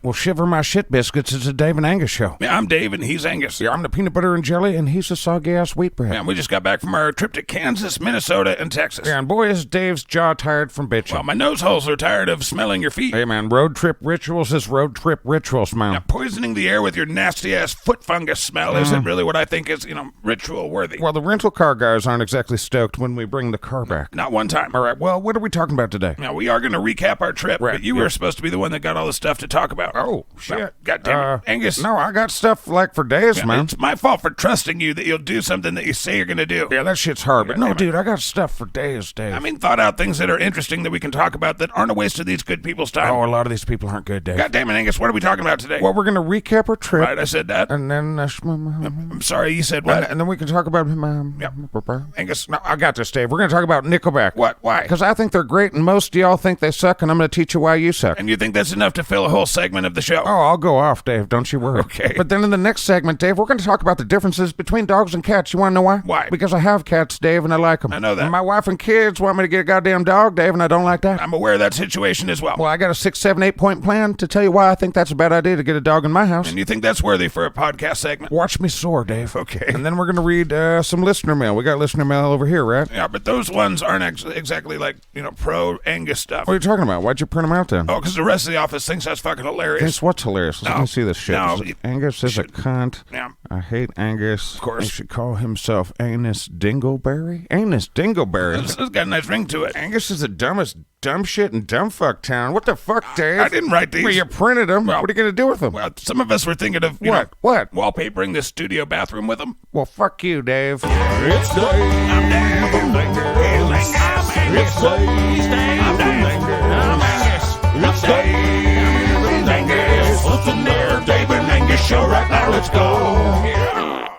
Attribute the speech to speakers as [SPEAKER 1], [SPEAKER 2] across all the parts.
[SPEAKER 1] Well, shiver my shit biscuits, it's a Dave and Angus Show.
[SPEAKER 2] Yeah, I'm Dave and he's Angus.
[SPEAKER 1] Yeah, I'm the peanut butter and jelly, and he's the soggy-ass wheat bread.
[SPEAKER 2] Yeah, we just got back from our trip to Kansas, Minnesota, and Texas.
[SPEAKER 1] Yeah, and boy, is Dave's jaw tired from bitching.
[SPEAKER 2] Well, my nose holes are tired of smelling your feet.
[SPEAKER 1] Hey, man, road trip rituals is road trip rituals, man.
[SPEAKER 2] Now, poisoning the air with your nasty-ass foot fungus smell isn't really what I think is, ritual-worthy.
[SPEAKER 1] Well, the rental car guys aren't exactly stoked when we bring the car back.
[SPEAKER 2] Not one time.
[SPEAKER 1] All right, well, what are we talking about today?
[SPEAKER 2] Now, we are going to recap our trip, but you were supposed to be the one that got all the stuff to talk about.
[SPEAKER 1] Oh, shit.
[SPEAKER 2] God damn it. Angus.
[SPEAKER 1] No, I got stuff like for days, man.
[SPEAKER 2] It's my fault for trusting you that you'll do something that you say you're going to do.
[SPEAKER 1] Yeah, that shit's hard, but no, dude, I got stuff for days, Dave.
[SPEAKER 2] I mean, thought out things that are interesting that we can talk about that aren't a waste of these good people's time.
[SPEAKER 1] Oh, a lot of these people aren't good, Dave.
[SPEAKER 2] God damn it, Angus, what are we talking about today?
[SPEAKER 1] Well, we're going to recap our trip.
[SPEAKER 2] Right, I said that.
[SPEAKER 1] And then...
[SPEAKER 2] I'm sorry, you said what?
[SPEAKER 1] And then we can talk about...
[SPEAKER 2] Angus.
[SPEAKER 1] No, I got this, Dave. We're going to talk about Nickelback.
[SPEAKER 2] What? Why?
[SPEAKER 1] Because I think they're great, and most of y'all think they suck, and I'm going to teach you why you suck.
[SPEAKER 2] And you think that's enough to fill a whole segment of the show?
[SPEAKER 1] Oh, I'll go off, Dave. Don't you worry.
[SPEAKER 2] Okay.
[SPEAKER 1] But then in the next segment, Dave, we're going to talk about the differences between dogs and cats. You want to know why?
[SPEAKER 2] Why?
[SPEAKER 1] Because I have cats, Dave, and I like them.
[SPEAKER 2] I know that.
[SPEAKER 1] And my wife and kids want me to get a goddamn dog, Dave, and I don't like that.
[SPEAKER 2] I'm aware of that situation as well.
[SPEAKER 1] Well, I got a 6, 7, 8 point plan to tell you why I think that's a bad idea to get a dog in my house.
[SPEAKER 2] And you think that's worthy for a podcast segment?
[SPEAKER 1] Watch me soar, Dave.
[SPEAKER 2] Okay.
[SPEAKER 1] And then we're going to read some listener mail. We got listener mail over here, right?
[SPEAKER 2] Yeah, but those ones aren't exactly like, pro-Angus stuff.
[SPEAKER 1] What are you talking about? Why'd you print them out then?
[SPEAKER 2] Oh, because the rest of the office thinks that's fucking hilarious.
[SPEAKER 1] Guess what's hilarious? Let me see this shit.
[SPEAKER 2] No,
[SPEAKER 1] Angus is a cunt.
[SPEAKER 2] Yeah.
[SPEAKER 1] I hate Angus.
[SPEAKER 2] Of course.
[SPEAKER 1] He should call himself Anus Dingleberry. Anus Dingleberry.
[SPEAKER 2] This has got a nice ring to it.
[SPEAKER 1] Angus is the dumbest dumb shit in dumb fuck town. What the fuck, Dave?
[SPEAKER 2] I didn't write these.
[SPEAKER 1] Well, you printed them.
[SPEAKER 2] Well,
[SPEAKER 1] what are you going to do with them?
[SPEAKER 2] Well, some of us were thinking of,
[SPEAKER 1] What?
[SPEAKER 2] wallpapering this studio bathroom with them.
[SPEAKER 1] Well, fuck you, Dave.
[SPEAKER 3] It's Dave.
[SPEAKER 2] I'm Dave.
[SPEAKER 3] I'm Angus. It's Dave.
[SPEAKER 2] I'm Dave. I'm Angus.
[SPEAKER 3] It's Dave and Angus. What's in there? Dave and Angus Show right now. Let's go.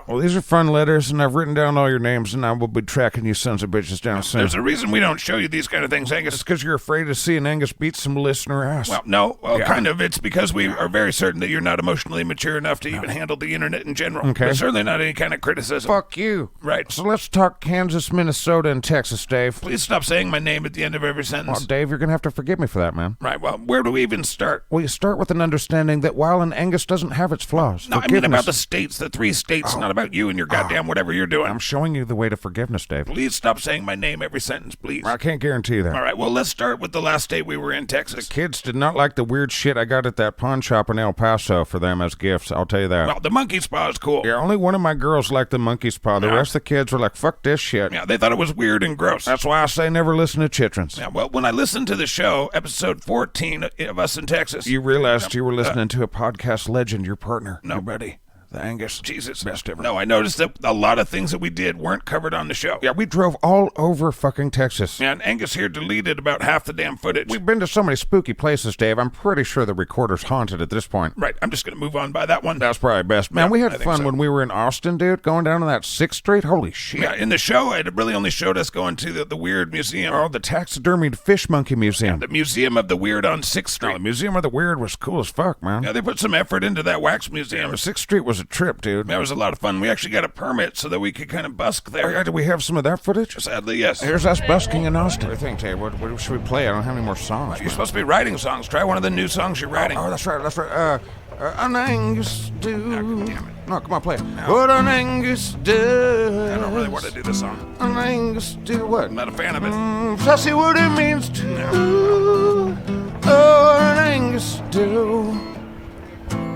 [SPEAKER 1] Well, these are fun letters, and I've written down all your names, and I will be tracking you sons of bitches down soon.
[SPEAKER 2] There's a reason we don't show you these kind of things, Angus.
[SPEAKER 1] It's because you're afraid of seeing Angus beat some listener ass.
[SPEAKER 2] Well, no, kind of. It's because we are very certain that you're not emotionally mature enough to even handle the internet in general.
[SPEAKER 1] Okay.
[SPEAKER 2] But certainly not any kind of criticism.
[SPEAKER 1] Fuck you.
[SPEAKER 2] Right.
[SPEAKER 1] So let's talk Kansas, Minnesota, and Texas, Dave.
[SPEAKER 2] Please stop saying my name at the end of every sentence.
[SPEAKER 1] Well, Dave, you're going to have to forgive me for that, man.
[SPEAKER 2] Right, well, where do we even start?
[SPEAKER 1] Well, you start with an understanding that while an Angus doesn't have its flaws,
[SPEAKER 2] No, I mean about the states, the 3 states, not about you and your goddamn whatever you're doing.
[SPEAKER 1] I'm showing you the way to forgiveness, Dave.
[SPEAKER 2] Please stop saying my name every sentence, please.
[SPEAKER 1] I can't guarantee that.
[SPEAKER 2] All right, well, let's start with the last state we were in, Texas.
[SPEAKER 1] Kids did not like the weird shit I got at that pawn shop in El Paso for them as gifts, I'll tell you that.
[SPEAKER 2] Well, the monkey spa is cool.
[SPEAKER 1] Yeah, only one of my girls liked the monkey spa. The rest of the kids were like, fuck this shit.
[SPEAKER 2] Yeah, they thought it was weird and gross.
[SPEAKER 1] That's why I say never listen to chitrens.
[SPEAKER 2] Yeah, well, when I listened to the show, episode 14 of Us in Texas.
[SPEAKER 1] You realized you were listening to a podcast legend, your partner.
[SPEAKER 2] No.
[SPEAKER 1] Your buddy. The Angus.
[SPEAKER 2] Jesus.
[SPEAKER 1] Best ever.
[SPEAKER 2] No, I noticed that a lot of things that we did weren't covered on the show.
[SPEAKER 1] Yeah, we drove all over fucking Texas.
[SPEAKER 2] And Angus here deleted about half the damn footage.
[SPEAKER 1] We've been to so many spooky places, Dave. I'm pretty sure the recorder's haunted at this point.
[SPEAKER 2] Right, I'm just going to move on by that one.
[SPEAKER 1] That's probably best. Man, we
[SPEAKER 2] I
[SPEAKER 1] had
[SPEAKER 2] think
[SPEAKER 1] fun
[SPEAKER 2] so.
[SPEAKER 1] when we were in Austin, dude, going down to that 6th Street. Holy shit.
[SPEAKER 2] Yeah, in the show, it really only showed us going to the weird museum.
[SPEAKER 1] Oh, the taxidermied fish monkey museum.
[SPEAKER 2] The Museum of the Weird on 6th Street.
[SPEAKER 1] Oh, the Museum of the Weird was cool as fuck, man.
[SPEAKER 2] Yeah, they put some effort into that wax museum.
[SPEAKER 1] 6th Street was a trip, dude.
[SPEAKER 2] That was a lot of fun. We actually got a permit so that we could kind of busk there.
[SPEAKER 1] Oh, yeah, do we have some of that footage?
[SPEAKER 2] Sadly, yes.
[SPEAKER 1] Here's us busking in Austin. What do you think, Dave? What should we play? I don't have any more songs.
[SPEAKER 2] You're supposed to be writing songs. Try one of the new songs you're writing.
[SPEAKER 1] Oh, that's right. An Angus do.
[SPEAKER 2] Damn it.
[SPEAKER 1] No, come on, play it. What an Angus do.
[SPEAKER 2] I don't really want to do this song.
[SPEAKER 1] An Angus do what?
[SPEAKER 2] I'm not a fan of it.
[SPEAKER 1] I see what it means to. Oh, an Angus do.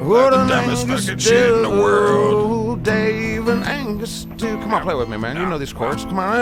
[SPEAKER 1] What
[SPEAKER 2] the
[SPEAKER 1] an
[SPEAKER 2] dumbest
[SPEAKER 1] Angus
[SPEAKER 2] fucking shit in the world.
[SPEAKER 1] Dave and Angus do. Come on, play with me, man. You know these chords. Come on.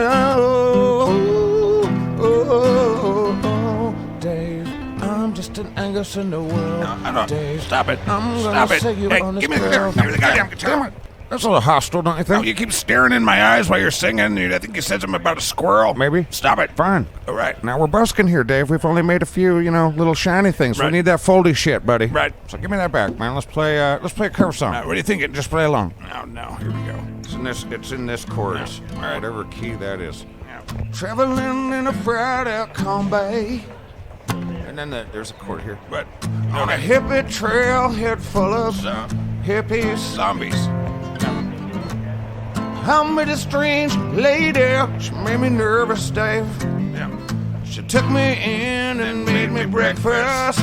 [SPEAKER 1] Oh, Dave. I'm just an Angus in the world.
[SPEAKER 2] No, I don't.
[SPEAKER 1] Dave.
[SPEAKER 2] Stop it.
[SPEAKER 1] I'm
[SPEAKER 2] Stop
[SPEAKER 1] gonna
[SPEAKER 2] it.
[SPEAKER 1] say you
[SPEAKER 2] Hey,
[SPEAKER 1] on this
[SPEAKER 2] give me the
[SPEAKER 1] girl.
[SPEAKER 2] guitar. Give me the goddamn guitar.
[SPEAKER 1] Damn it. That's a little hostile, don't you
[SPEAKER 2] No,
[SPEAKER 1] think?
[SPEAKER 2] you keep staring in my eyes while you're singing. I think you said something about a squirrel.
[SPEAKER 1] Maybe.
[SPEAKER 2] Stop it.
[SPEAKER 1] Fine.
[SPEAKER 2] All right.
[SPEAKER 1] Now we're busking here, Dave. We've only made a few, little shiny things.
[SPEAKER 2] Right.
[SPEAKER 1] We need that foldy shit, buddy.
[SPEAKER 2] Right.
[SPEAKER 1] So give me that back, man. Let's play a cover song.
[SPEAKER 2] What are you thinking?
[SPEAKER 1] Just play along.
[SPEAKER 2] No. Here we go.
[SPEAKER 1] It's in this chorus.
[SPEAKER 2] Yeah. All right.
[SPEAKER 1] Whatever key that is.
[SPEAKER 2] Yeah.
[SPEAKER 1] Traveling in a fried out combi. And then there's a chord here.
[SPEAKER 2] But
[SPEAKER 1] On a hippie trailhead full of hippies.
[SPEAKER 2] zombies.
[SPEAKER 1] I met a strange lady. She made me nervous, Dave.
[SPEAKER 2] Yeah.
[SPEAKER 1] She took me in and made me breakfast.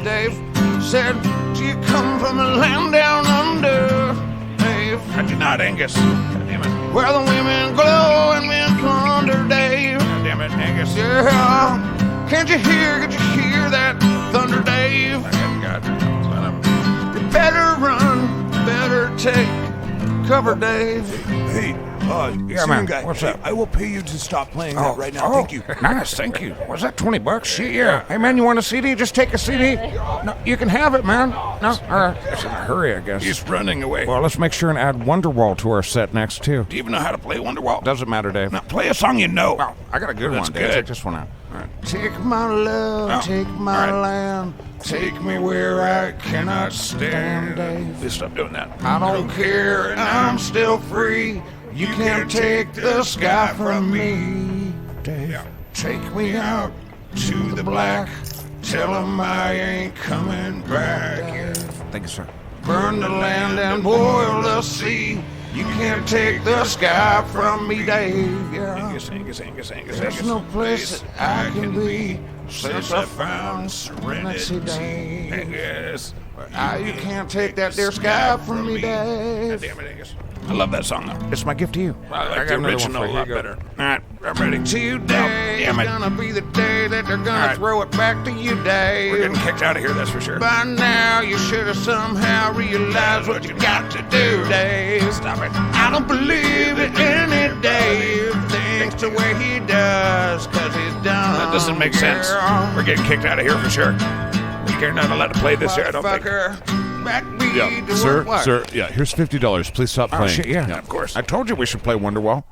[SPEAKER 1] Dave said, you come from the land down under, Dave?
[SPEAKER 2] I do not, Angus. God damn it.
[SPEAKER 1] Where the women glow and men plunder, Dave.
[SPEAKER 2] God damn it, Angus.
[SPEAKER 1] Yeah. Can't you hear that thunder, Dave?
[SPEAKER 2] God, son of
[SPEAKER 1] You better run, better take cover, Dave.
[SPEAKER 3] Hey,
[SPEAKER 2] Yeah, man. What's up?
[SPEAKER 3] I will pay you to stop playing that right now. Thank you.
[SPEAKER 2] Nice, thank you. Was that $20? Shit, yeah. Hey, man, you want a CD? Just take a CD. No, you can have it, man. No, all right. It's in a hurry, I guess.
[SPEAKER 4] He's running away.
[SPEAKER 2] Well, let's make sure and add Wonderwall to our set next, too.
[SPEAKER 4] Do you even know how to play Wonderwall?
[SPEAKER 2] Doesn't matter, Dave.
[SPEAKER 4] Now, play a song you know.
[SPEAKER 2] Well, I got a good
[SPEAKER 4] That's
[SPEAKER 2] one, Dave.
[SPEAKER 4] good.
[SPEAKER 2] Check this one out. All right.
[SPEAKER 1] Take my love,
[SPEAKER 4] Oh,
[SPEAKER 1] take my
[SPEAKER 4] all right.
[SPEAKER 1] land, take me where I cannot stand, Dave.
[SPEAKER 4] Please stop doing that.
[SPEAKER 1] I don't care, and I'm still free. You can't take the sky from me, Dave.
[SPEAKER 4] Yeah.
[SPEAKER 1] Take me out to the black. Tell 'em I ain't coming back.
[SPEAKER 2] Thank you, sir.
[SPEAKER 1] Burn the land and boil the sea. You can't take the sky from me, Dave. Yeah.
[SPEAKER 4] Angus.
[SPEAKER 1] There's no place that I can be since I found
[SPEAKER 4] serenity.
[SPEAKER 1] Dave.
[SPEAKER 4] Angus.
[SPEAKER 1] You can't take that there sky from me,
[SPEAKER 4] God
[SPEAKER 1] Dave.
[SPEAKER 4] damn it, Angus. I love that song, though.
[SPEAKER 2] It's my gift to you.
[SPEAKER 4] I like
[SPEAKER 2] got
[SPEAKER 4] the
[SPEAKER 2] another one
[SPEAKER 4] original
[SPEAKER 2] for
[SPEAKER 4] a
[SPEAKER 2] you.
[SPEAKER 4] lot
[SPEAKER 2] Here you
[SPEAKER 4] better. All right, I'm ready.
[SPEAKER 1] Today
[SPEAKER 4] damn
[SPEAKER 1] is
[SPEAKER 4] it.
[SPEAKER 1] gonna be the day that they're gonna
[SPEAKER 4] right.
[SPEAKER 1] throw it back to you, Dave.
[SPEAKER 4] We're getting kicked out of here, that's for sure.
[SPEAKER 1] By now, you should have somehow realized what you got to do, Dave.
[SPEAKER 4] Stop it.
[SPEAKER 1] I don't believe it any Dave thinks the way he does, 'cause he's done.
[SPEAKER 4] That doesn't make sense.
[SPEAKER 1] girl.
[SPEAKER 4] We're getting kicked out of here for sure. You're not allowed to play this here, I don't think.
[SPEAKER 1] Motherfucker, backbeat
[SPEAKER 3] Yeah,
[SPEAKER 1] to
[SPEAKER 3] sir,
[SPEAKER 1] what?
[SPEAKER 3] sir. Yeah, here's $50. Please stop
[SPEAKER 2] Oh,
[SPEAKER 3] playing.
[SPEAKER 2] shit, yeah.
[SPEAKER 4] Of course.
[SPEAKER 2] I told you we should play Wonderwall.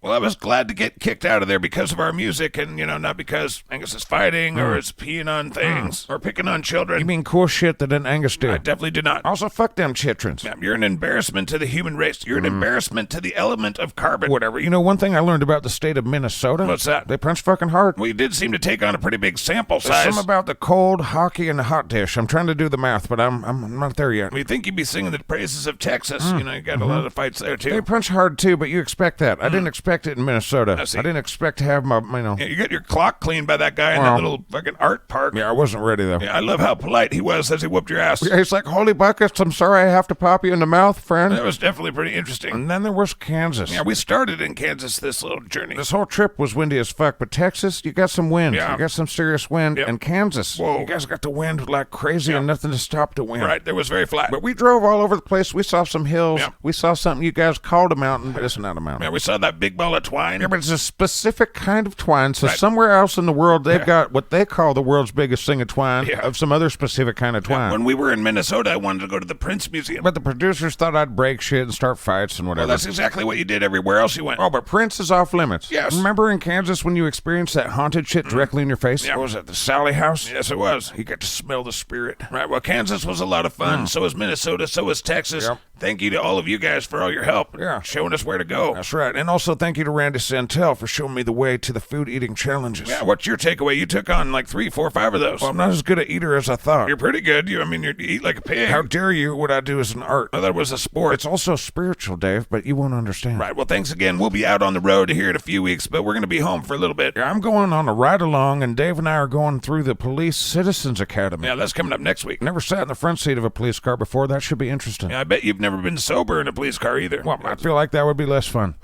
[SPEAKER 4] Well, I was glad to get kicked out of there because of our music and, not because Angus is fighting or is peeing on things or picking on children.
[SPEAKER 2] You mean cool shit that didn't Angus do?
[SPEAKER 4] I definitely do not.
[SPEAKER 2] Also, fuck them chitrens.
[SPEAKER 4] Yeah, you're an embarrassment to the human race. You're an embarrassment to the element of carbon.
[SPEAKER 2] Whatever. You know, one thing I learned about the state of Minnesota?
[SPEAKER 4] What's that?
[SPEAKER 2] They punch fucking hard.
[SPEAKER 4] We did seem to take on a pretty big sample
[SPEAKER 2] There's
[SPEAKER 4] size.
[SPEAKER 2] something about the cold, hockey, and the hot dish. I'm trying to do the math, but I'm not there yet.
[SPEAKER 4] We think you'd be singing the praises of Texas. You got a lot of fights there, too.
[SPEAKER 2] They punch hard, too, but you expect that. I didn't expect it in Minnesota.
[SPEAKER 4] I see.
[SPEAKER 2] I didn't expect to have my,
[SPEAKER 4] Yeah, you got your clock cleaned by that guy in that
[SPEAKER 2] Well.
[SPEAKER 4] little fucking art park.
[SPEAKER 2] Yeah, I wasn't ready, though.
[SPEAKER 4] Yeah, I love how polite he was as he whooped your ass.
[SPEAKER 2] Yeah, he's like, holy buckets, I'm sorry I have to pop you in the mouth, friend.
[SPEAKER 4] That was definitely pretty interesting.
[SPEAKER 2] And then there was Kansas.
[SPEAKER 4] Yeah, we started in Kansas this little journey.
[SPEAKER 2] This whole trip was windy as fuck, but Texas, you got some wind.
[SPEAKER 4] Yeah.
[SPEAKER 2] You got some serious wind.
[SPEAKER 4] Yep.
[SPEAKER 2] And Kansas,
[SPEAKER 4] Whoa.
[SPEAKER 2] you guys got the wind like crazy and nothing to stop the wind.
[SPEAKER 4] Right, there was very flat.
[SPEAKER 2] But we drove all over the place. We saw some hills.
[SPEAKER 4] Yep.
[SPEAKER 2] We saw something you guys called a mountain, but it's not a mountain.
[SPEAKER 4] Yeah, we saw that big ball of twine.
[SPEAKER 2] Yeah, but it's a specific kind of twine. So
[SPEAKER 4] Right.
[SPEAKER 2] somewhere else in the world, they've got what they call the world's biggest thing of twine
[SPEAKER 4] Yeah.
[SPEAKER 2] of some other specific kind of twine.
[SPEAKER 4] When we were in Minnesota, I wanted to go to the Prince Museum.
[SPEAKER 2] But the producers thought I'd break shit and start fights and
[SPEAKER 4] Well,
[SPEAKER 2] whatever.
[SPEAKER 4] that's exactly what you did everywhere else you went.
[SPEAKER 2] Oh, but Prince is off limits.
[SPEAKER 4] Yes.
[SPEAKER 2] Remember in Kansas when you experienced that haunted shit directly in your face?
[SPEAKER 4] Yeah.
[SPEAKER 2] What was it, the Sally House?
[SPEAKER 4] Yes, it was.
[SPEAKER 2] You got to smell the spirit.
[SPEAKER 4] Right, well, Kansas was a lot of fun. So was Minnesota. So was Texas.
[SPEAKER 2] Yep.
[SPEAKER 4] Thank you to all of you guys for all your help.
[SPEAKER 2] Yeah.
[SPEAKER 4] Showing us where to go.
[SPEAKER 2] That's right. And also thank you to Randy Santel for showing me the way to the food eating challenges.
[SPEAKER 4] Yeah, what's your takeaway? You took on like 3, 4, 5 of those.
[SPEAKER 2] Well, I'm not as good a eater as I thought.
[SPEAKER 4] You're pretty good. You eat like a pig.
[SPEAKER 2] How dare you? What I do is an art.
[SPEAKER 4] I thought it was a sport.
[SPEAKER 2] It's also spiritual, Dave, but you won't understand.
[SPEAKER 4] Right, well, thanks again. We'll be out on the road here in a few weeks, but we're going to be home for a little bit.
[SPEAKER 2] Yeah, I'm going on a ride along, and Dave and I are going through the Police Citizens Academy.
[SPEAKER 4] Yeah, that's coming up next week.
[SPEAKER 2] Never sat in the front seat of a police car before. That should be interesting.
[SPEAKER 4] Yeah, I bet you've never been sober in a police car either.
[SPEAKER 2] Well, I feel like that would be less fun.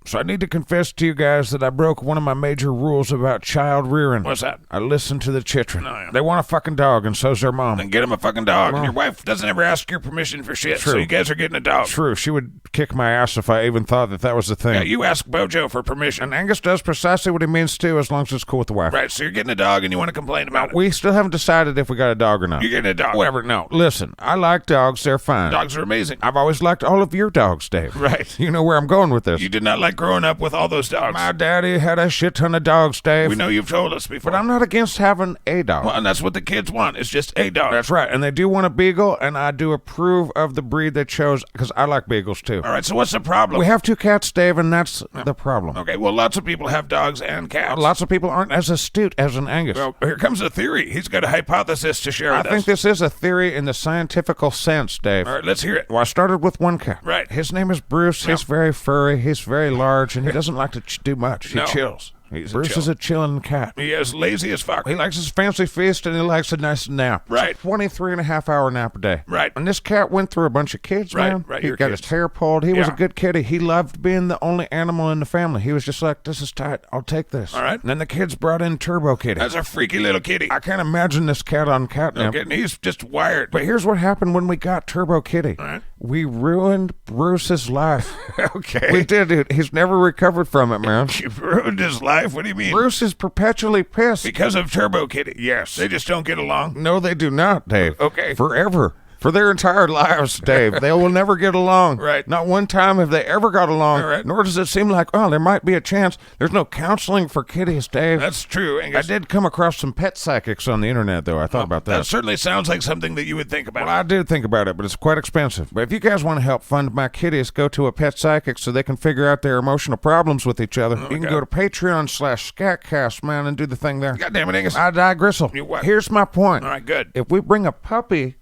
[SPEAKER 2] So I need to confess to you guys that I broke one of my major rules about child rearing.
[SPEAKER 4] What's that?
[SPEAKER 2] I listened to the chitren.
[SPEAKER 4] Oh, yeah.
[SPEAKER 2] They want a fucking dog, and so's their mom.
[SPEAKER 4] Then get him a fucking dog.
[SPEAKER 2] Well-
[SPEAKER 4] Your wife doesn't ever ask your permission for shit, so
[SPEAKER 2] True.
[SPEAKER 4] you guys are getting a dog.
[SPEAKER 2] True, she would kick my ass if I even thought that was the thing.
[SPEAKER 4] Yeah, you ask Bojo for permission.
[SPEAKER 2] And Angus does precisely what he means to, as long as it's cool with the wife.
[SPEAKER 4] Right, so you're getting a dog and you want to complain about it.
[SPEAKER 2] We still haven't decided if we got a dog or not.
[SPEAKER 4] You're getting a dog.
[SPEAKER 2] Whatever, no. Listen, I like dogs, they're fine.
[SPEAKER 4] Dogs are amazing.
[SPEAKER 2] I've always liked all of your dogs, Dave.
[SPEAKER 4] Right.
[SPEAKER 2] You know where I'm going with this.
[SPEAKER 4] You did not like growing up with all those dogs.
[SPEAKER 2] My daddy had a shit ton of dogs, Dave.
[SPEAKER 4] We know you've told us before.
[SPEAKER 2] But I'm not against having a dog.
[SPEAKER 4] Well, and that's what the kids want. It's just a dog.
[SPEAKER 2] That's right, and they do want a beagle, and I do approve of the breed they chose, because I like beagles, too.
[SPEAKER 4] All right, so what's the problem?
[SPEAKER 2] We have 2 cats, Dave, and that's the problem.
[SPEAKER 4] Okay, well, lots of people have dogs and cats.
[SPEAKER 2] Lots of people aren't as astute as an Angus.
[SPEAKER 4] Well, here comes a theory. He's got a hypothesis to share
[SPEAKER 2] I
[SPEAKER 4] with
[SPEAKER 2] think
[SPEAKER 4] us.
[SPEAKER 2] this is a theory in the scientifical sense, Dave.
[SPEAKER 4] All right, let's hear it.
[SPEAKER 2] Well, I started with one cat.
[SPEAKER 4] Right.
[SPEAKER 2] His name is Bruce. He's very furry. He's very large. large, and he doesn't like to do much. He chills. Bruce is a chilling cat.
[SPEAKER 4] He is lazy as fuck.
[SPEAKER 2] He likes his fancy feast, and he likes a nice nap.
[SPEAKER 4] Right.
[SPEAKER 2] It's a 23.5-hour nap a day.
[SPEAKER 4] Right.
[SPEAKER 2] And this cat went through a bunch of kids, man.
[SPEAKER 4] Right.
[SPEAKER 2] He got his hair pulled. He was a good kitty. He loved being the only animal in the family. He was just like, this is tight. I'll take this.
[SPEAKER 4] All right.
[SPEAKER 2] And then the kids brought in Turbo Kitty.
[SPEAKER 4] That's a freaky little kitty.
[SPEAKER 2] I can't imagine this cat on catnip.
[SPEAKER 4] Okay, and he's just wired.
[SPEAKER 2] But here's what happened when we got Turbo Kitty.
[SPEAKER 4] All right.
[SPEAKER 2] We ruined Bruce's life.
[SPEAKER 4] Okay.
[SPEAKER 2] We did, dude. He's never recovered from it, man.
[SPEAKER 4] You ruined his life? What do you mean?
[SPEAKER 2] Bruce is perpetually pissed.
[SPEAKER 4] Because of Turbo Kitty?
[SPEAKER 2] Yes.
[SPEAKER 4] They just don't get along?
[SPEAKER 2] No, they do not, Dave.
[SPEAKER 4] Okay.
[SPEAKER 2] Forever. For their entire lives, Dave. They will never get along.
[SPEAKER 4] Right.
[SPEAKER 2] Not one time have they ever got along.
[SPEAKER 4] All right.
[SPEAKER 2] Nor does it seem like, oh, there might be a chance. There's no counseling for kitties, Dave.
[SPEAKER 4] That's true, Angus.
[SPEAKER 2] I did come across some pet psychics on the internet, though. I thought about that.
[SPEAKER 4] That certainly sounds like something that you would think about.
[SPEAKER 2] Well, I did think about it, but it's quite expensive. But if you guys want to help fund my kitties go to a pet psychic so they can figure out their emotional problems with each other, you can go to Patreon/SkatCast, man, and do the thing there.
[SPEAKER 4] God damn it, Angus.
[SPEAKER 2] I digress.
[SPEAKER 4] You what?
[SPEAKER 2] Here's my point.
[SPEAKER 4] All right, good.
[SPEAKER 2] If we bring a puppy,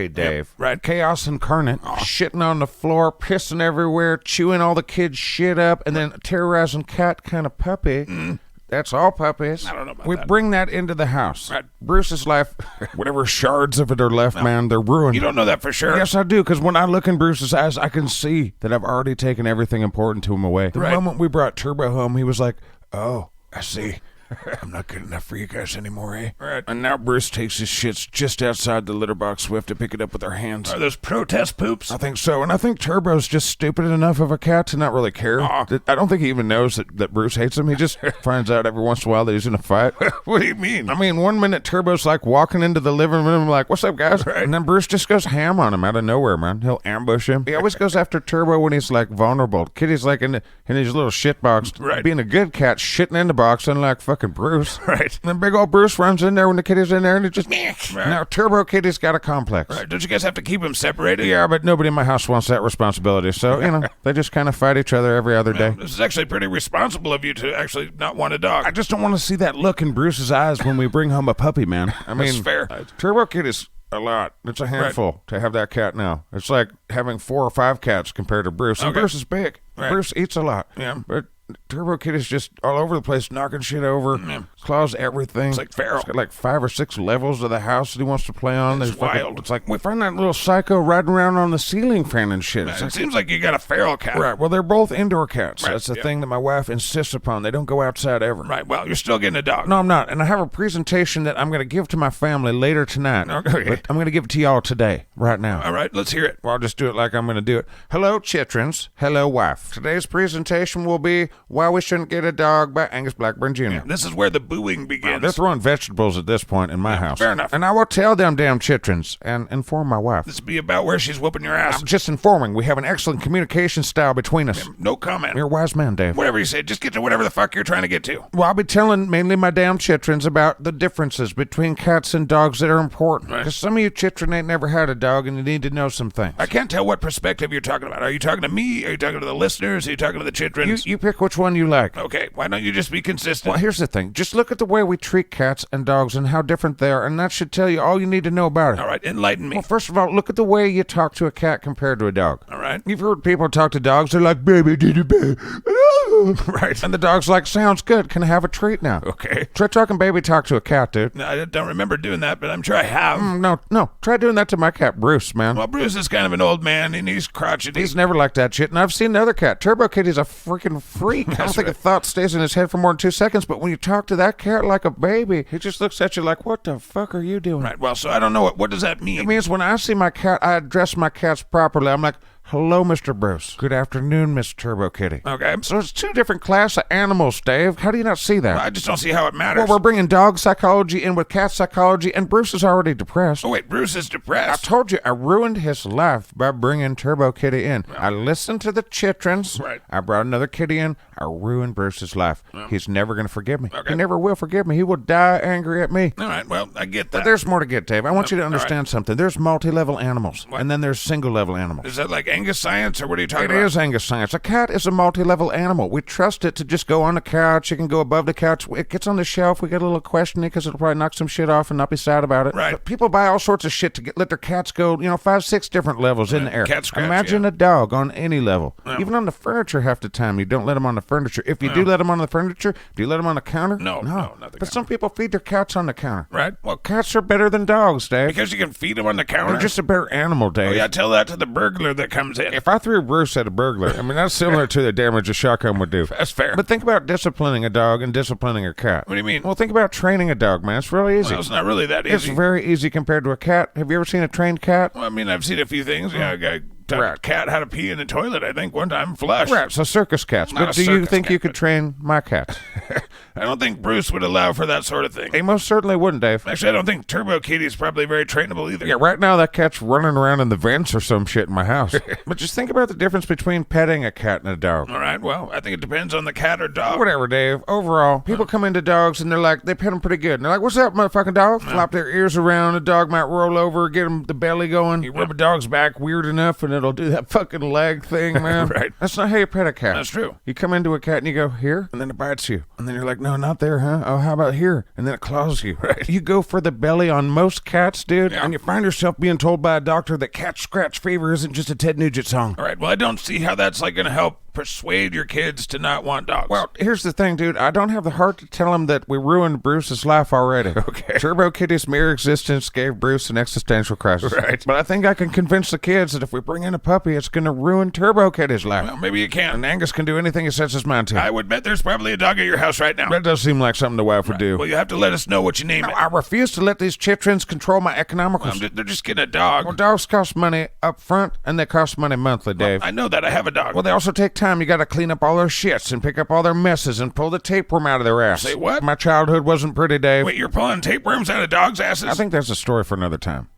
[SPEAKER 2] Dave.
[SPEAKER 4] Right.
[SPEAKER 2] Chaos incarnate. Shitting on the floor, pissing everywhere, chewing all the kids' shit up, and then terrorizing cat kind of puppy. That's all puppies.
[SPEAKER 4] I don't know about
[SPEAKER 2] we
[SPEAKER 4] that.
[SPEAKER 2] bring that into the house.
[SPEAKER 4] Right.
[SPEAKER 2] Bruce's life, whatever shards of it are left, man, they're ruined.
[SPEAKER 4] You don't know that for sure?
[SPEAKER 2] Yes, I do, because when I look in Bruce's eyes, I can see that I've already taken everything important to him away. The moment we brought Turbo home, he was like, oh, I see. I'm not good enough for you guys anymore, eh?
[SPEAKER 4] Right.
[SPEAKER 2] And now Bruce takes his shits just outside the litter box. We have to pick it up with our hands.
[SPEAKER 4] Are those protest poops?
[SPEAKER 2] I think so, and I think Turbo's just stupid enough of a cat to not really care. I don't think he even knows that Bruce hates him. He just finds out every once in a while that he's in a fight.
[SPEAKER 4] What do you mean?
[SPEAKER 2] I mean, one minute Turbo's like walking into the living room like, what's up, guys?
[SPEAKER 4] Right.
[SPEAKER 2] And then Bruce just goes ham on him out of nowhere, man. He'll ambush him. He always goes after Turbo when he's like vulnerable. Kitty's like in his little shit box,
[SPEAKER 4] Right.
[SPEAKER 2] being a good cat, shitting in the box, unlike fucking Bruce.
[SPEAKER 4] Right.
[SPEAKER 2] And then big old Bruce runs in there when the kitty's in there, and it just... Now, Turbo Kitty's got a complex.
[SPEAKER 4] Right. Don't you guys have to keep them separated?
[SPEAKER 2] Yeah, but nobody in my house wants that responsibility. So, they just kind of fight each other every other day.
[SPEAKER 4] This is actually pretty responsible of you to actually not want a dog.
[SPEAKER 2] I just don't want to see that look in Bruce's eyes when we bring home a puppy, man. I mean,
[SPEAKER 4] That's fair.
[SPEAKER 2] Turbo Kitty's a lot. It's a handful to have that cat now. It's like having 4 or 5 cats compared to Bruce. And
[SPEAKER 4] Okay.
[SPEAKER 2] Bruce is big.
[SPEAKER 4] Right.
[SPEAKER 2] Bruce eats a lot.
[SPEAKER 4] Yeah.
[SPEAKER 2] But Turbo Kitty's just all over the place, knocking shit over, claws everything.
[SPEAKER 4] It's like feral.
[SPEAKER 2] It's got like 5 or 6 levels of the house that he wants to play on.
[SPEAKER 4] It's wild.
[SPEAKER 2] It's like, we find that little psycho riding around on the ceiling fan and shit. It's
[SPEAKER 4] It
[SPEAKER 2] like,
[SPEAKER 4] seems like you got a feral cat.
[SPEAKER 2] right, well, they're both indoor cats.
[SPEAKER 4] Right,
[SPEAKER 2] That's the
[SPEAKER 4] yeah.
[SPEAKER 2] thing that my wife insists upon. They don't go outside ever.
[SPEAKER 4] Right. Well, you're still getting a dog.
[SPEAKER 2] No, I'm not. And I have a presentation that I'm going to give to my family later tonight.
[SPEAKER 4] Okay.
[SPEAKER 2] But I'm going to give it to y'all today, right now.
[SPEAKER 4] All right. Let's hear it.
[SPEAKER 2] Well, I'll just do it like I'm going to do it. Hello, chitrens. Hello, wife. Today's presentation will be Why We Shouldn't Get a Dog by Angus Blackburn Jr.
[SPEAKER 4] This is where the booing begins.
[SPEAKER 2] They're throwing vegetables at this point in my house.
[SPEAKER 4] fair enough.
[SPEAKER 2] And I will tell them damn chitrens and inform my wife.
[SPEAKER 4] This be about where she's whooping your ass.
[SPEAKER 2] I'm just informing. We have an excellent communication style between us.
[SPEAKER 4] No comment.
[SPEAKER 2] You're a wise man, Dave.
[SPEAKER 4] Whatever you say, just get to whatever the fuck you're trying to get to.
[SPEAKER 2] Well, I'll be telling mainly my damn chitrens about the differences between cats and dogs that are important.
[SPEAKER 4] Right.
[SPEAKER 2] Because some of you chitren ain't never had a dog and you need to know some things.
[SPEAKER 4] I can't tell what perspective you're talking about. Are you talking to me? Are you talking to the listeners? Are you talking to the chitrens?
[SPEAKER 2] You pick which one you like.
[SPEAKER 4] Okay, why don't you just be consistent?
[SPEAKER 2] Well, here's the thing. Just look at the way we treat cats and dogs and how different they are, and that should tell you all you need to know about it.
[SPEAKER 4] All right, enlighten me.
[SPEAKER 2] Well, first of all, look at the way you talk to a cat compared to a dog.
[SPEAKER 4] All right.
[SPEAKER 2] You've heard people talk to dogs, they're like, baby, did you baby? Right. And the dog's like, sounds good. Can I have a treat now?
[SPEAKER 4] Okay.
[SPEAKER 2] Try talking baby talk to a cat, dude.
[SPEAKER 4] No, I don't remember doing that, but I'm sure I have.
[SPEAKER 2] No. Try doing that to my cat, Bruce, man.
[SPEAKER 4] Well, Bruce is kind of an old man, and he's crotchety.
[SPEAKER 2] He's never liked that shit, and I've seen another cat. Turbo Kitty's a freaking freak. I don't think a thought stays in his head for more than 2 seconds, but when you talk to that cat like a baby, he just looks at you like, what the fuck are you doing?
[SPEAKER 4] Right, well, so I don't know what does that mean?
[SPEAKER 2] It means when I see my cat, I address my cats properly. I'm like, hello, Mr. Bruce. Good afternoon, Miss Turbo Kitty.
[SPEAKER 4] Okay.
[SPEAKER 2] So it's 2 different class of animals, Dave. How do you not see that?
[SPEAKER 4] I just don't see how it matters.
[SPEAKER 2] Well, we're bringing dog psychology in with cat psychology, and Bruce is already depressed.
[SPEAKER 4] Oh, wait, Bruce is
[SPEAKER 2] I
[SPEAKER 4] depressed.
[SPEAKER 2] told you I ruined his life by bringing Turbo Kitty in. I listened to the chitrens.
[SPEAKER 4] Right.
[SPEAKER 2] I brought another kitty in. I ruined Bruce's life. He's never going to forgive me.
[SPEAKER 4] Okay.
[SPEAKER 2] He never will forgive me. He will die angry at me.
[SPEAKER 4] All right, well, I get
[SPEAKER 2] But
[SPEAKER 4] that.
[SPEAKER 2] there's more to get, Dave. I want you to
[SPEAKER 4] all
[SPEAKER 2] understand something. There's multi-level animals, and then there's single-level animals.
[SPEAKER 4] Is that like Angus science, or what are you talking
[SPEAKER 2] It
[SPEAKER 4] about?
[SPEAKER 2] is Angus science. A cat is a multi-level animal. We trust it to just go on the couch. It can go above the couch. It gets on the shelf. We get a little questioning because it'll probably knock some shit off and not be sad about it.
[SPEAKER 4] Right.
[SPEAKER 2] But people buy all sorts of shit to let their cats go, 5, 6 different levels in the air.
[SPEAKER 4] Cat scratch,
[SPEAKER 2] Imagine a dog on any level. Even on the furniture half the time, you don't let them on the furniture. If you do let them on the furniture, do you let them on the counter?
[SPEAKER 4] No, not the
[SPEAKER 2] But
[SPEAKER 4] counter.
[SPEAKER 2] some people feed their cats on the counter.
[SPEAKER 4] Right.
[SPEAKER 2] Well, cats are better than dogs, Dave.
[SPEAKER 4] Because you can feed them on the counter.
[SPEAKER 2] They're just a better animal, Dave.
[SPEAKER 4] Oh, yeah, tell that to the burglar that comes in.
[SPEAKER 2] If I threw Bruce at a burglar, that's similar to the damage a shotgun would do.
[SPEAKER 4] That's fair.
[SPEAKER 2] But think about disciplining a dog and disciplining a cat.
[SPEAKER 4] What do you mean?
[SPEAKER 2] Well, think about training a dog, man. It's really easy.
[SPEAKER 4] Well, it's not really that
[SPEAKER 2] It's
[SPEAKER 4] easy.
[SPEAKER 2] very easy compared to a cat. Have you ever seen a trained cat?
[SPEAKER 4] Well, I've seen a few things. Yeah, a guy taught a cat how to pee in the toilet, I think, one time, flush.
[SPEAKER 2] Right, so circus cats.
[SPEAKER 4] Not
[SPEAKER 2] But
[SPEAKER 4] a
[SPEAKER 2] do you
[SPEAKER 4] circus
[SPEAKER 2] think
[SPEAKER 4] cat,
[SPEAKER 2] you could
[SPEAKER 4] but-
[SPEAKER 2] train my cat?
[SPEAKER 4] I don't think Bruce would allow for that sort of thing.
[SPEAKER 2] He most certainly wouldn't, Dave.
[SPEAKER 4] Actually, I don't think Turbo Kitty's probably very trainable either.
[SPEAKER 2] Yeah, right now that cat's running around in the vents or some shit in my house. But just think about the difference between petting a cat and a dog.
[SPEAKER 4] All right, well, I think it depends on the cat or dog.
[SPEAKER 2] Whatever, Dave. Overall, people come into dogs and they pet them pretty good. And they're like, what's up, motherfucking dog? Flop their ears around. The dog might roll over, get them the belly going. You rub a dog's back weird enough and it'll do that fucking leg thing, man.
[SPEAKER 4] Right.
[SPEAKER 2] That's not how you pet a cat.
[SPEAKER 4] That's true.
[SPEAKER 2] You come into a cat and you go, here? And then it bites you. And then you're like, no, not there, huh? Oh, how about here? And then it claws you. Right. You go for the belly on most cats, dude, and you find yourself being told by a doctor that cat scratch fever isn't just a Ted Nugent song.
[SPEAKER 4] All right, well, I don't see how that's going to help persuade your kids to not want dogs.
[SPEAKER 2] Well, here's the thing, dude. I don't have the heart to tell him that we ruined Bruce's life already. Okay. Turbo Kitty's mere existence gave Bruce an existential crisis.
[SPEAKER 4] Right.
[SPEAKER 2] But I think I can convince the kids that if we bring in a puppy, it's going to ruin Turbo Kitty's life.
[SPEAKER 4] Well, maybe you can.
[SPEAKER 2] And Angus can do anything he sets his mind to.
[SPEAKER 4] I would bet there's probably a dog at your house right now.
[SPEAKER 2] That does seem like something the wife would do.
[SPEAKER 4] Well, you have to let us know what you name it.
[SPEAKER 2] I refuse to let these chitrens control my economicals.
[SPEAKER 4] They're just getting a dog.
[SPEAKER 2] Well, dogs cost money up front, and they cost money monthly, Dave.
[SPEAKER 4] I know that. I have a dog.
[SPEAKER 2] Well, they also take time. You got to clean up all their shits and pick up all their messes and pull the tapeworm out of their ass.
[SPEAKER 4] Say what?
[SPEAKER 2] My childhood wasn't pretty, Dave.
[SPEAKER 4] Wait, you're pulling tapeworms out of dogs' asses?
[SPEAKER 2] I think that's a story for another time.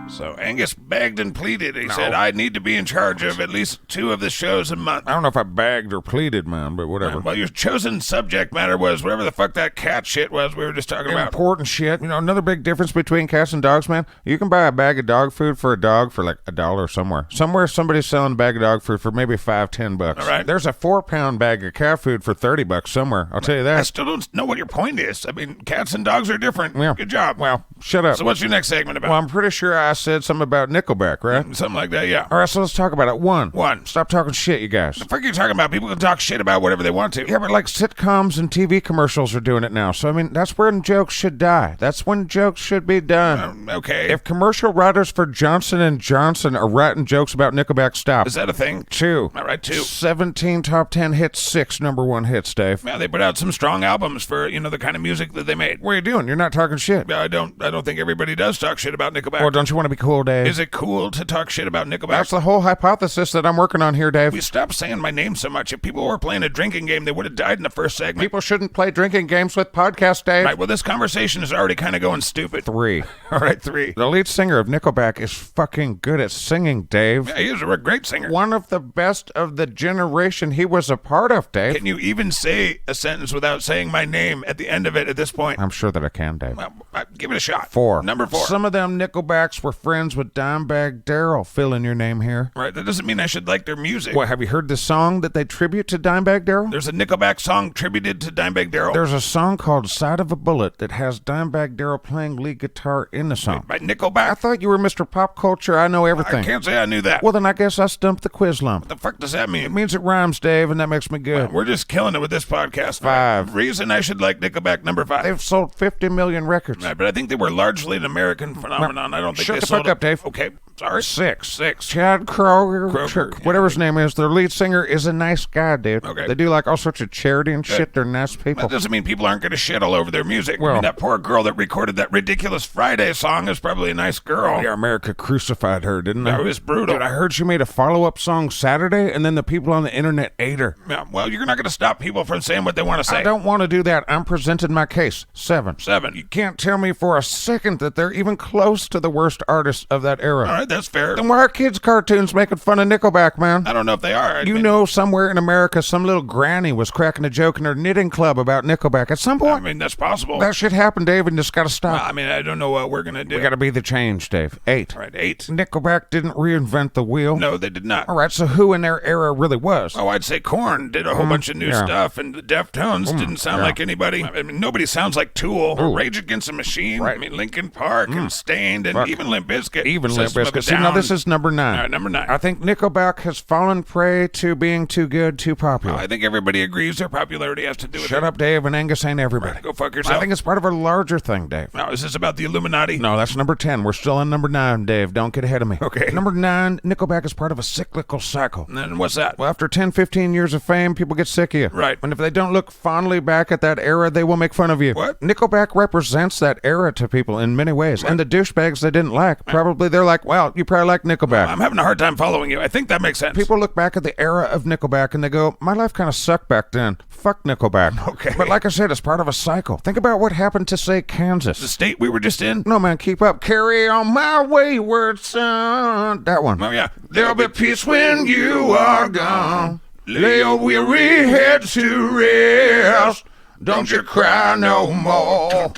[SPEAKER 4] So Angus begged and pleaded. He said, I need to be in charge of at least 2 of the shows a month.
[SPEAKER 2] I don't know if I bagged or pleaded, man, but whatever.
[SPEAKER 4] Well, your chosen subject matter was whatever the fuck that cat shit was we were just talking about.
[SPEAKER 2] Important shit. Another big difference between cats and dogs, man. You can buy a bag of dog food for a dog for like $1 somewhere. Somewhere somebody's selling a bag of dog food for maybe $5-10.
[SPEAKER 4] All right.
[SPEAKER 2] There's a 4-pound bag of cat food for $30 somewhere. I'll tell you
[SPEAKER 4] I
[SPEAKER 2] that.
[SPEAKER 4] still don't know what your point is. I mean, cats and dogs are different.
[SPEAKER 2] Yeah.
[SPEAKER 4] Good job.
[SPEAKER 2] Well, shut up.
[SPEAKER 4] So what's your next segment about?
[SPEAKER 2] Well, I'm pretty sure I said something about Nickelback, right?
[SPEAKER 4] Something like that, yeah.
[SPEAKER 2] All right, so let's talk about it. One. Stop talking shit, you guys.
[SPEAKER 4] The fuck are you talking about? People can talk shit about whatever they want to.
[SPEAKER 2] Yeah, but like sitcoms and TV commercials are doing it now. So, that's when jokes should die. That's when jokes should be done.
[SPEAKER 4] Okay.
[SPEAKER 2] If commercial writers for Johnson & Johnson are writing jokes about Nickelback, stop.
[SPEAKER 4] Is that a thing?
[SPEAKER 2] 2.
[SPEAKER 4] All right, 2.
[SPEAKER 2] 17 top 10 hits, 6 number 1 hits, Dave.
[SPEAKER 4] Yeah, they put out some strong albums for, the kind of music that they made.
[SPEAKER 2] What are you doing? You're not talking shit.
[SPEAKER 4] I don't think everybody does talk shit about Nickelback.
[SPEAKER 2] Or don't you want to be cool, Dave?
[SPEAKER 4] Is it cool to talk shit about Nickelback?
[SPEAKER 2] That's the whole hypothesis that I'm working on here, Dave.
[SPEAKER 4] We stopped saying my name so much. If people were playing a drinking game, they would have died in the first segment.
[SPEAKER 2] People shouldn't play drinking games with podcasts, Dave.
[SPEAKER 4] Right, well, this conversation is already kind of going stupid.
[SPEAKER 2] 3.
[SPEAKER 4] All right, 3.
[SPEAKER 2] The lead singer of Nickelback is fucking good at singing, Dave.
[SPEAKER 4] Yeah, he is a great singer.
[SPEAKER 2] One of the best of the generation he was a part of, Dave.
[SPEAKER 4] Can you even say a sentence without saying my name at the end of it at this point?
[SPEAKER 2] I'm sure that I can, Dave.
[SPEAKER 4] Well, give it a shot.
[SPEAKER 2] 4.
[SPEAKER 4] Number 4.
[SPEAKER 2] Some of them Nickelbacks were friends with Dimebag Darrell. Fill in your name here.
[SPEAKER 4] Right, that doesn't mean I should like their music.
[SPEAKER 2] What, have you heard the song that they tribute to Dimebag Darrell?
[SPEAKER 4] There's a Nickelback song tributed to Dimebag Darrell.
[SPEAKER 2] There's a song called Side of a Bullet that has Dimebag Darrell playing lead guitar in the song.
[SPEAKER 4] By Nickelback?
[SPEAKER 2] I thought you were Mr. Pop Culture. I know everything.
[SPEAKER 4] I can't say I knew that.
[SPEAKER 2] Well, then I guess I stumped the quiz lump.
[SPEAKER 4] What the fuck does that mean?
[SPEAKER 2] It means it rhymes, Dave, and that makes me good.
[SPEAKER 4] We're just killing it with this podcast.
[SPEAKER 2] 5.
[SPEAKER 4] Reason I should like Nickelback, number 5.
[SPEAKER 2] They've sold 50 million records.
[SPEAKER 4] Right, but I think they were largely an American phenomenon. I don't think
[SPEAKER 2] Shut
[SPEAKER 4] they
[SPEAKER 2] the
[SPEAKER 4] sold
[SPEAKER 2] fuck up, Dave.
[SPEAKER 4] Okay, sorry.
[SPEAKER 2] 6. Chad Kroger, whatever his name is, their lead singer is a nice guy, dude.
[SPEAKER 4] Okay.
[SPEAKER 2] They do like all sorts of charity and shit. They're nice people.
[SPEAKER 4] That doesn't mean people aren't going to shit all over their music.
[SPEAKER 2] Well-
[SPEAKER 4] I mean, that poor girl that recorded that ridiculous Friday song is probably a nice girl.
[SPEAKER 2] Yeah, America crucified her, didn't they?
[SPEAKER 4] That was brutal.
[SPEAKER 2] Dude, I heard she made a follow-up song Saturday, and then the people on the internet ate her.
[SPEAKER 4] Yeah, well, you're not going to stop people from saying what they want to say.
[SPEAKER 2] I don't want to do that. I'm presenting my case. 7.
[SPEAKER 4] 7.
[SPEAKER 2] You can't tell me for a second that they're even close to the worst artists of that era.
[SPEAKER 4] All right, right, that's fair.
[SPEAKER 2] Then why are kids' cartoons making fun of Nickelback, man?
[SPEAKER 4] I don't know if they are.
[SPEAKER 2] You know, somewhere in America, some little granny was cracking a joke in her knitting club about Nickelback. At some point,
[SPEAKER 4] I mean, that's possible.
[SPEAKER 2] that shit happened, Dave, and just got to stop.
[SPEAKER 4] I mean, I don't know what we're going to do.
[SPEAKER 2] We got to be the change, Dave. 8.
[SPEAKER 4] All right, 8.
[SPEAKER 2] Nickelback didn't reinvent the wheel.
[SPEAKER 4] No, they did not.
[SPEAKER 2] All right, so who in their era really was?
[SPEAKER 4] Oh, I'd say Korn did a whole bunch of new stuff, and the Deftones didn't sound like anybody. I mean, nobody sounds like Tool or Rage Against the Machine.
[SPEAKER 2] Right.
[SPEAKER 4] I mean, Linkin Park and Stained and even Limp Bizkit.
[SPEAKER 2] Even Limp
[SPEAKER 4] System of a
[SPEAKER 2] Bizkit. See, now
[SPEAKER 4] Down.
[SPEAKER 2] this is number 9.
[SPEAKER 4] All right, number 9.
[SPEAKER 2] I think Nickelback has fallen prey to being too good, too popular.
[SPEAKER 4] I think everybody agrees their popularity has to do with
[SPEAKER 2] Shut
[SPEAKER 4] it.
[SPEAKER 2] up, Dave, and Angus ain't everybody.
[SPEAKER 4] Right, go fuck yourself.
[SPEAKER 2] I think it's part of a larger thing, Dave.
[SPEAKER 4] Now, is this about the Illuminati?
[SPEAKER 2] No, that's number 10. We're still on number 9, Dave. Don't get ahead of me.
[SPEAKER 4] Okay.
[SPEAKER 2] Number 9, Nickelback is part of a cyclical cycle.
[SPEAKER 4] And then what's that?
[SPEAKER 2] Well, after 10, 15 years of fame, people get sick of you.
[SPEAKER 4] Right.
[SPEAKER 2] And if they don't look fondly back at that era, they will make fun of you.
[SPEAKER 4] What?
[SPEAKER 2] Nickelback represents that era to people in many ways. And the douchebags they didn't like, probably they're like, well, you probably like Nickelback.
[SPEAKER 4] I'm having a hard time following you. I think that makes sense.
[SPEAKER 2] People look back at the era of Nickelback and they go, my life kind of sucked back then. Fuck Nickelback.
[SPEAKER 4] Okay.
[SPEAKER 2] But like I said, it's part of a cycle. Think about what happened to, say,
[SPEAKER 4] the
[SPEAKER 2] Kansas.
[SPEAKER 4] state we were just in?
[SPEAKER 2] No, man, keep up. Carry on my wayward son. That one.
[SPEAKER 4] Oh, yeah.
[SPEAKER 2] There'll be peace when you are gone. Lay your weary head to rest. Don't you cry no more.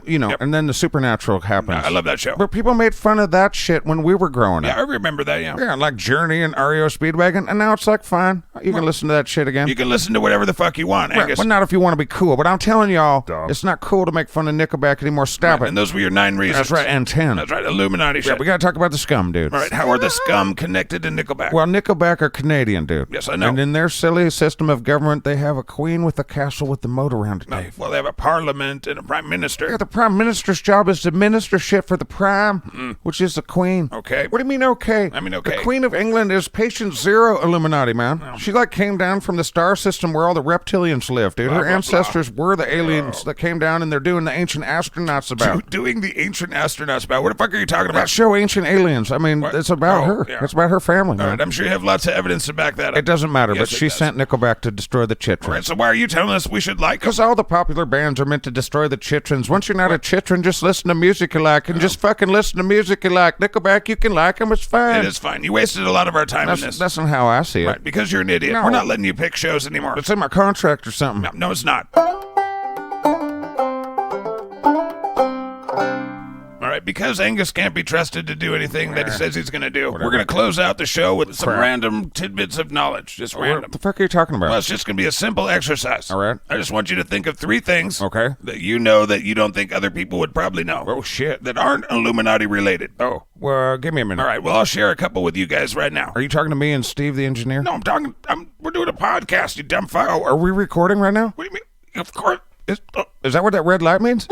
[SPEAKER 2] You know, and then the supernatural happens.
[SPEAKER 4] I love that show.
[SPEAKER 2] But people made fun of that shit when we were growing up.
[SPEAKER 4] Yeah, I remember that, yeah.
[SPEAKER 2] Yeah, like Journey and REO Speedwagon, and now it's like, fine, you can listen to that shit again.
[SPEAKER 4] You can listen to whatever the fuck you want,
[SPEAKER 2] Right,
[SPEAKER 4] Angus.
[SPEAKER 2] well, not if you want to be cool, but I'm telling y'all, it's not cool to make fun of Nickelback anymore. Stop it.
[SPEAKER 4] And those were your 9 reasons.
[SPEAKER 2] That's right, and 10.
[SPEAKER 4] That's right, Illuminati
[SPEAKER 2] Yeah,
[SPEAKER 4] shit.
[SPEAKER 2] we got to talk about the scum, dude.
[SPEAKER 4] All right, how are the scum connected to Nickelback?
[SPEAKER 2] Well, Nickelback are Canadian, dude.
[SPEAKER 4] Yes, I know.
[SPEAKER 2] And in their silly system of government, they have a queen with a castle with the moat around it, Dave.
[SPEAKER 4] Well, they have a parliament and a prime minister.
[SPEAKER 2] Yeah, the prime minister's job is to minister shit for the prime, which is the queen.
[SPEAKER 4] Okay.
[SPEAKER 2] What do you mean, okay?
[SPEAKER 4] I mean, okay.
[SPEAKER 2] The Queen of England is patient zero Illuminati, man. She, like, came down from the star system where all the reptilians live, dude.
[SPEAKER 4] Blah,
[SPEAKER 2] Her
[SPEAKER 4] blah,
[SPEAKER 2] ancestors were the aliens that came down, and they're doing the ancient astronauts about.
[SPEAKER 4] Doing the ancient astronauts about. What the fuck are you talking
[SPEAKER 2] That
[SPEAKER 4] about?
[SPEAKER 2] show, Ancient Aliens, I mean, it's about her.
[SPEAKER 4] yeah.
[SPEAKER 2] It's about her family,
[SPEAKER 4] All
[SPEAKER 2] man.
[SPEAKER 4] right, I'm sure you have lots of evidence to back that up.
[SPEAKER 2] It doesn't matter,
[SPEAKER 4] Yes,
[SPEAKER 2] but
[SPEAKER 4] it
[SPEAKER 2] she
[SPEAKER 4] does.
[SPEAKER 2] sent Nickelback to destroy the chitrens.
[SPEAKER 4] All right, so why are you telling us we should like them?
[SPEAKER 2] Because all the popular bands are meant to destroy the chitrens. Once you're not a chitren, just listen to music you like, and just fucking listen to music you like. Nickelback, you can like them, it's fine.
[SPEAKER 4] It is fine. You wasted a lot of our time in this.
[SPEAKER 2] That's not how I see it.
[SPEAKER 4] Right, because you're an idiot.
[SPEAKER 2] No.
[SPEAKER 4] We're not letting you pick shows anymore.
[SPEAKER 2] It's in my contract or something.
[SPEAKER 4] No, it's not. All right, because Angus can't be trusted to do anything that he says he's going to do, we're going to close out the show with some random tidbits of knowledge. Just random.
[SPEAKER 2] What the fuck are you talking about?
[SPEAKER 4] Well, it's just going to be a simple exercise.
[SPEAKER 2] All right.
[SPEAKER 4] I just want you to think of 3 things
[SPEAKER 2] Okay.
[SPEAKER 4] that you know that you don't think other people would probably know.
[SPEAKER 2] Oh, shit.
[SPEAKER 4] That aren't Illuminati related.
[SPEAKER 2] Oh, well, give me a minute.
[SPEAKER 4] All right, well, I'll share a couple with you guys right now.
[SPEAKER 2] Are you talking to me and Steve the engineer?
[SPEAKER 4] No, we're doing a podcast, you dumb fuck.
[SPEAKER 2] Oh, are we recording right now?
[SPEAKER 4] What do you mean? Of course.
[SPEAKER 2] Is that what that red light means?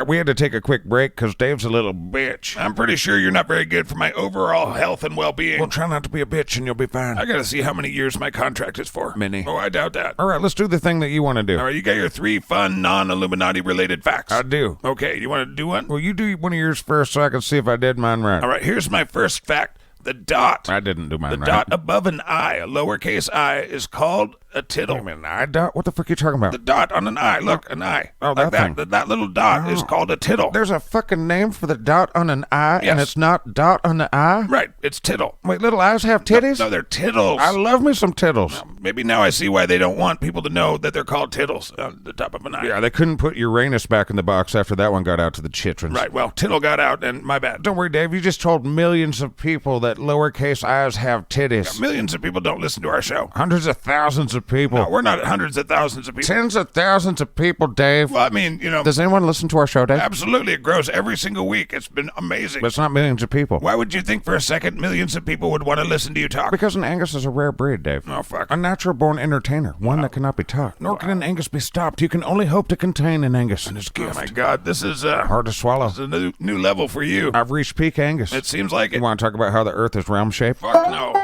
[SPEAKER 2] We had to take a quick break because Dave's a little bitch.
[SPEAKER 4] I'm pretty sure you're not very good for my overall health and well-being.
[SPEAKER 2] Well, try not to be a bitch and you'll be fine.
[SPEAKER 4] I gotta see how many years my contract is for.
[SPEAKER 2] Many.
[SPEAKER 4] Oh, I doubt that.
[SPEAKER 2] All right, let's do the thing that you want to do.
[SPEAKER 4] All right, you got your 3 fun, non-Illuminati related facts.
[SPEAKER 2] I do.
[SPEAKER 4] Okay, you want to do one?
[SPEAKER 2] Well, you do one of yours first so I can see if I did mine right.
[SPEAKER 4] All right, here's my first fact. The dot.
[SPEAKER 2] I didn't do mine
[SPEAKER 4] The
[SPEAKER 2] right.
[SPEAKER 4] dot above an I, a lowercase I, is called a tittle.
[SPEAKER 2] Wait a minute, I dot? What the fuck are you talking about?
[SPEAKER 4] The dot on an I. Look, an I.
[SPEAKER 2] Oh,
[SPEAKER 4] like
[SPEAKER 2] that thing.
[SPEAKER 4] That little dot is called a tittle.
[SPEAKER 2] There's a fucking name for the dot on an I, and
[SPEAKER 4] Yes.
[SPEAKER 2] it's not dot on the I?
[SPEAKER 4] Right, it's tittle.
[SPEAKER 2] Wait, little eyes have titties?
[SPEAKER 4] No, they're tittles.
[SPEAKER 2] I love me some tittles.
[SPEAKER 4] Maybe now I see why they don't want people to know that they're called tittles on the top of an I.
[SPEAKER 2] Yeah, they couldn't put Uranus back in the box after that one got out to the chitrens.
[SPEAKER 4] Right, well, tittle got out, and my bad.
[SPEAKER 2] Don't worry, Dave. You just told millions of people that lowercase i's have titties.
[SPEAKER 4] Millions of people don't listen to our show.
[SPEAKER 2] Hundreds of thousands of people.
[SPEAKER 4] No, we're not hundreds of thousands of people.
[SPEAKER 2] Tens of thousands of people, Dave.
[SPEAKER 4] Well, I mean, you know,
[SPEAKER 2] Does anyone listen to our show, Dave?
[SPEAKER 4] absolutely, it grows every single week. It's been amazing.
[SPEAKER 2] But it's not millions of people.
[SPEAKER 4] Why would you think for a second millions of people would want to listen to you talk?
[SPEAKER 2] Because an Angus is a rare breed, Dave.
[SPEAKER 4] Oh, fuck.
[SPEAKER 2] A natural-born entertainer, one that cannot be taught. Nor can an Angus be stopped. You can only hope to contain an Angus and his
[SPEAKER 4] Oh,
[SPEAKER 2] gift.
[SPEAKER 4] my God, this is
[SPEAKER 2] Hard to swallow.
[SPEAKER 4] a new level for you.
[SPEAKER 2] I've reached peak Angus.
[SPEAKER 4] It seems like
[SPEAKER 2] You
[SPEAKER 4] it.
[SPEAKER 2] want to talk about how the Earth is realm-shaped?
[SPEAKER 4] Fuck no.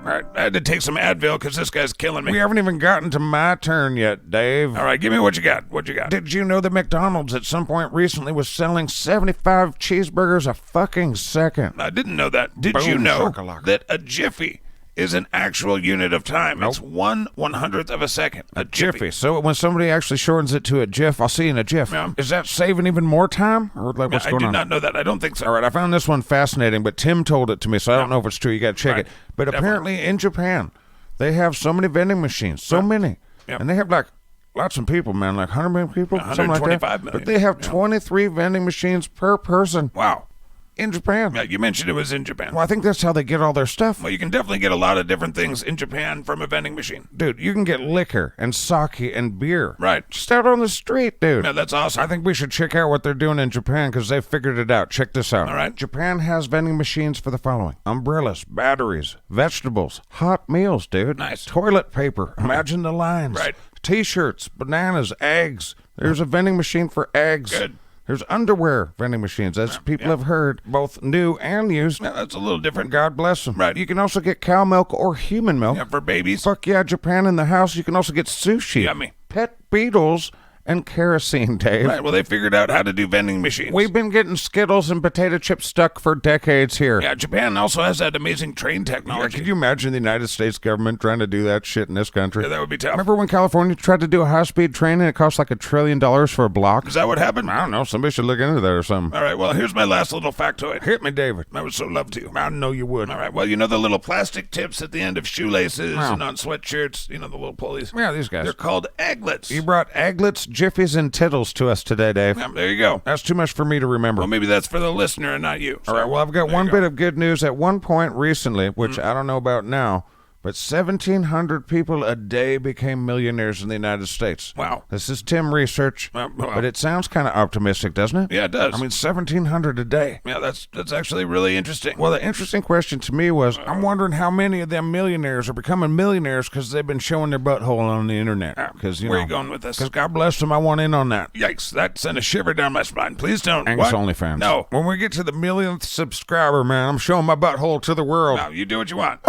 [SPEAKER 4] All right, I had to take some Advil because this guy's killing me.
[SPEAKER 2] We haven't even gotten to my turn yet, Dave.
[SPEAKER 4] All right, give me what you got. What you got?
[SPEAKER 2] Did you know that McDonald's at some point recently was selling 75 cheeseburgers a fucking second?
[SPEAKER 4] I didn't know that. Did
[SPEAKER 2] Boom
[SPEAKER 4] you know
[SPEAKER 2] shakalaka.
[SPEAKER 4] that a Jiffy is an actual unit of time. It's 1/100th of a second. A
[SPEAKER 2] Jiffy. So when somebody actually shortens it to a jiff, I'll see you in a jiff.
[SPEAKER 4] Yeah.
[SPEAKER 2] Is that saving even more time? Or like what's
[SPEAKER 4] I
[SPEAKER 2] going
[SPEAKER 4] do
[SPEAKER 2] on?
[SPEAKER 4] not know that. I don't think so.
[SPEAKER 2] All right, I found this one fascinating, but Tim told it to me, so I don't know if it's true. You got to check
[SPEAKER 4] Right.
[SPEAKER 2] it. But
[SPEAKER 4] Definitely.
[SPEAKER 2] apparently in Japan, they have so many vending machines, so many.
[SPEAKER 4] Yeah.
[SPEAKER 2] And they have like lots of people, man, like 100 million people, something like that.
[SPEAKER 4] 125 million.
[SPEAKER 2] But they have 23 vending machines per person
[SPEAKER 4] Wow.
[SPEAKER 2] in Japan.
[SPEAKER 4] Yeah, you mentioned it was in Japan.
[SPEAKER 2] Well, I think that's how they get all their stuff.
[SPEAKER 4] Well, you can definitely get a lot of different things in Japan from a vending machine.
[SPEAKER 2] Dude, you can get liquor and sake and beer.
[SPEAKER 4] Right.
[SPEAKER 2] Just out on the street, dude.
[SPEAKER 4] Yeah, that's awesome.
[SPEAKER 2] I think we should check out what they're doing in Japan because they figured it out. Check this out.
[SPEAKER 4] All right.
[SPEAKER 2] Japan has vending machines for the following: umbrellas, batteries, vegetables, hot meals, dude.
[SPEAKER 4] Nice.
[SPEAKER 2] Toilet paper. Imagine the lines.
[SPEAKER 4] Right.
[SPEAKER 2] T-shirts, bananas, eggs. There's a vending machine for eggs.
[SPEAKER 4] Good.
[SPEAKER 2] There's underwear vending machines, as people have heard, both new and used.
[SPEAKER 4] Yeah, that's a little different.
[SPEAKER 2] God bless them.
[SPEAKER 4] Right.
[SPEAKER 2] You can also get cow milk or human milk.
[SPEAKER 4] Yeah, for babies.
[SPEAKER 2] Fuck yeah, Japan in the house. You can also get sushi.
[SPEAKER 4] Yummy.
[SPEAKER 2] Pet beetles and kerosene, Dave.
[SPEAKER 4] Right, well, they figured out how to do vending machines.
[SPEAKER 2] We've been getting Skittles and potato chips stuck for decades here.
[SPEAKER 4] Yeah, Japan also has that amazing train
[SPEAKER 2] Yeah,
[SPEAKER 4] technology.
[SPEAKER 2] could you imagine the United States government trying to do that shit in this country?
[SPEAKER 4] Yeah, that would be tough.
[SPEAKER 2] Remember when California tried to do a high-speed train and it cost like $1 trillion for a block?
[SPEAKER 4] Is that what happened?
[SPEAKER 2] I don't know. Somebody should look into that or something.
[SPEAKER 4] All right, well, here's my last little factoid.
[SPEAKER 2] Hit me, David.
[SPEAKER 4] I would so love to.
[SPEAKER 2] I know you would.
[SPEAKER 4] All right, well, you know the little plastic tips at the end of shoelaces
[SPEAKER 2] Wow.
[SPEAKER 4] and on sweatshirts, you know, the little pulleys?
[SPEAKER 2] Yeah, these guys.
[SPEAKER 4] They're called egglets.
[SPEAKER 2] You brought egglets, jiffies, and tittles to us today, Dave.
[SPEAKER 4] Yeah, there you go.
[SPEAKER 2] That's too much for me to remember.
[SPEAKER 4] Well, maybe that's for the listener and not you.
[SPEAKER 2] All right, well, I've got
[SPEAKER 4] there
[SPEAKER 2] one
[SPEAKER 4] you go.
[SPEAKER 2] bit of good news. At one point recently, which I don't know about now, but 1,700 people a day became millionaires in the United States.
[SPEAKER 4] Wow.
[SPEAKER 2] This is Tim research,
[SPEAKER 4] Well.
[SPEAKER 2] but it sounds kind of optimistic, doesn't it?
[SPEAKER 4] Yeah, it does.
[SPEAKER 2] I mean, 1,700 a day.
[SPEAKER 4] Yeah, that's actually really interesting.
[SPEAKER 2] Well, the interesting question to me was, I'm wondering how many of them millionaires are becoming millionaires because they've been showing their butthole on the internet. Because
[SPEAKER 4] where are you going with this?
[SPEAKER 2] Because God bless them, I want in on that.
[SPEAKER 4] Yikes, that sent a shiver down my spine. Please don't.
[SPEAKER 2] Angus
[SPEAKER 4] What?
[SPEAKER 2] OnlyFans.
[SPEAKER 4] No.
[SPEAKER 2] When we get to the millionth subscriber, man, I'm showing my butthole to the world.
[SPEAKER 4] No, you do what you want.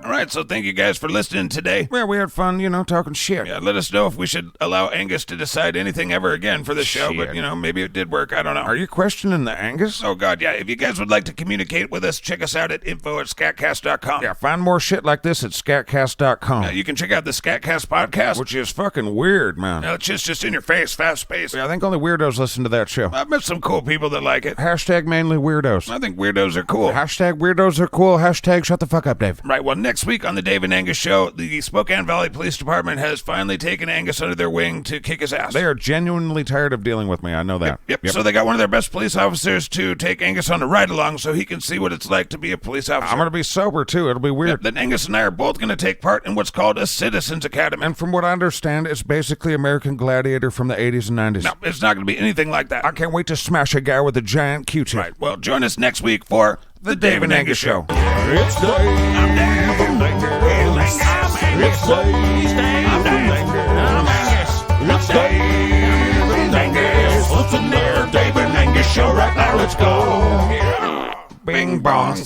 [SPEAKER 4] All right, so thank you guys for listening today.
[SPEAKER 2] Well, we had fun, talking shit.
[SPEAKER 4] Yeah, let us know if we should allow Angus to decide anything ever again for this show, but,
[SPEAKER 2] Shit.
[SPEAKER 4] Maybe it did work. I don't know.
[SPEAKER 2] Are you questioning the Angus?
[SPEAKER 4] Oh, God, yeah. If you guys would like to communicate with us, check us out at info@scatcast.com.
[SPEAKER 2] Yeah, find more shit like this at scatcast.com.
[SPEAKER 4] You can check out the SkatCast podcast,
[SPEAKER 2] Which is fucking weird, man.
[SPEAKER 4] it's just in your face, fast-paced.
[SPEAKER 2] Yeah, I think only weirdos listen to that show.
[SPEAKER 4] I've met some cool people that like it.
[SPEAKER 2] Hashtag mainly weirdos.
[SPEAKER 4] I think weirdos are cool.
[SPEAKER 2] Hashtag weirdos are cool. Hashtag shut the fuck up, Dave.
[SPEAKER 4] Right, well, next week on the Dave and Angus Show, the Spokane Valley Police Department has finally taken Angus under their wing to kick his ass.
[SPEAKER 2] They are genuinely tired of dealing with me. I know that.
[SPEAKER 4] Yep. So they got one of their best police officers to take Angus on a ride-along so he can see what it's like to be a police officer.
[SPEAKER 2] I'm going to be sober, too. It'll be weird.
[SPEAKER 4] Yep, then Angus and I are both going to take part in what's called a Citizens Academy.
[SPEAKER 2] And from what I understand, it's basically American Gladiator from the 80s and 90s.
[SPEAKER 4] No, it's not going to be anything like that.
[SPEAKER 2] I can't wait to smash a guy with a giant Q-tip.
[SPEAKER 4] Right, well, join us next week for the Dave and Angus Show.
[SPEAKER 3] It's Dave and Angus. It's Dave and Angus. It's Dave and Angus. Listen there, Dave and Angus Show right now. Let's go.
[SPEAKER 2] Bing bong.